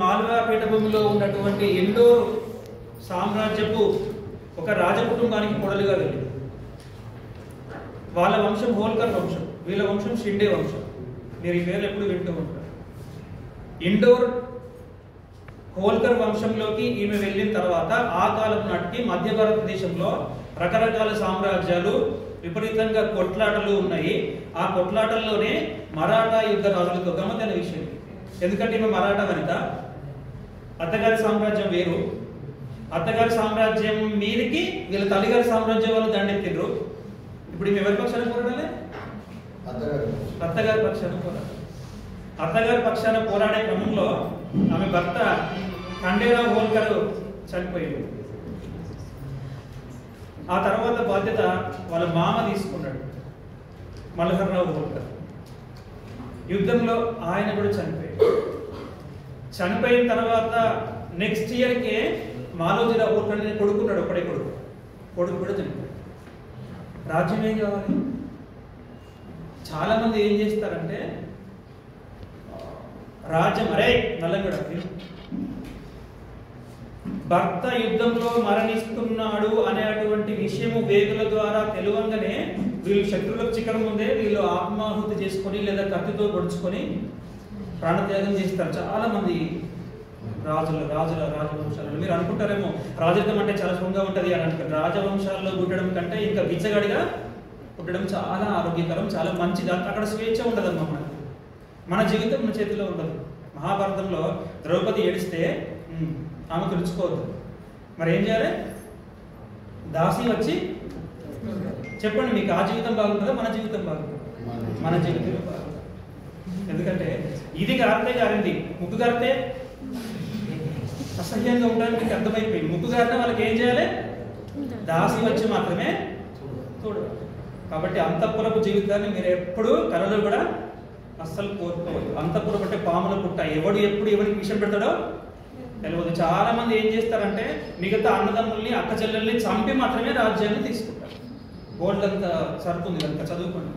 మాల్వా పీఠభూమిలో ఉన్నటువంటి ఇండోర్ సామ్రాజ్యపు ఒక రాజకుటుంబానికి కోడలుగా వెళ్ళింది. వాళ్ళ వంశం హోల్కర్ వంశం, వీళ్ళ వంశం షిండే వంశం. మీరు ఈ పేర్లు ఎప్పుడు వింటూ ఉంటారు. ఇండోర్ హోల్కర్ వంశంలోకి ఈమె వెళ్ళిన తర్వాత ఆ కాలం నాటికి మధ్య భారతదేశంలో రకరకాల సామ్రాజ్యాలు విపరీతంగా కొట్లాటలు ఉన్నాయి. ఆ కొట్లాటల్లోనే మరాఠా యుద్ధ రాజులతో గమ్మతైన విషయం. ఎందుకంటే ఈమె మరాఠా వనిత, అత్తగారి సామ్రాజ్యం వేరు. అత్తగారి సామ్రాజ్యం మీదికి వీళ్ళ తల్లిగారి సామ్రాజ్యం వాళ్ళు దండెత్తిండ్రు. ఇప్పుడు ఈమె ఎవరి పక్షాన పోరాడాలి? అత్తగారి పక్షాన పోరాడాలి. అత్తగారి పక్షాన పోరాడే క్రమంలో ఆమె భర్త ఖండేరావు హోల్కర్ చనిపోయాడు. ఆ తర్వాత బాధ్యత వాళ్ళ మామ తీసుకున్నాడు, మల్హర్రావు హోల్కర్. యుద్ధంలో ఆయన కూడా చనిపోయాడు. చనిపోయిన తర్వాత నెక్స్ట్ ఇయర్కే మాలోజీరావు హోల్కర్ కొడుకున్నాడు, ఒకడే కొడుకు కూడా చనిపోయాడు. రాజ్యం ఏం కావాలి? చాలా మంది ఏం చేస్తారంటే రాజ్యం అరే నల్లగడ భర్త యుద్ధంలో మరణిస్తున్నాడు అనేటువంటి విషయము వేగుల ద్వారా తెలువంగానే వీళ్ళు శత్రువులకు చిక్కడం ముందే వీళ్ళు ఆత్మాహుతి చేసుకొని లేదా కత్తితో పొడుచుకొని ప్రాణత్యాగం చేస్తారు. చాలా మంది రాజవంశాలలో. మీరు అనుకుంటారేమో రాజరికం అంటే చాలా సుఖంగా ఉంటుంది అని అనుకుంటారు. రాజవంశాల్లో పుట్టడం కంటే ఇంకా బిచ్చగాడిగా పుట్టడం చాలా ఆరోగ్యకరం, చాలా మంచిది. అక్కడ స్వేచ్ఛ ఉండదమ్మా. మన జీవితం మన చేతిలో ఉండదు. మహాభారతంలో ద్రౌపది ఏడిస్తే ఆమె తుడుచుకోవద్దు. మరి ఏం చేయాలి? దాసి వచ్చి చెప్పండి, మీకు ఆ జీవితం బాగుంటుందా మన జీవితం బాగుంటుందా? మన జీవితం బాగుంటుంది. ఎందుకంటే ఇది గారితే గారింది, ముక్కు గారితే అసహ్యంగా ఉండడానికి మీకు అర్థమైపోయింది. ముక్కు గారితే వాళ్ళకి ఏం చేయాలి? దాసి వచ్చి మాత్రమే చూడాలి. కాబట్టి అంతఃపురపు జీవితాన్ని మీరు ఎప్పుడు కళలో కూడా అస్సలు కోరుకోవద్దు. అంతఃపురం అంటే పాముల పుట్ట, ఎవడు ఎప్పుడు ఎవరికి విషయం పెడతాడో తెలియదు. చాలా మంది ఏం చేస్తారంటే మిగతా అన్నదమ్ముల్ని అక్క చెల్లెల్ని చంపి మాత్రమే రాజ్యాన్ని తీసుకుంటారు. గోల్డ్ అంతా సరుకుంది కనుక చదువుకోండి.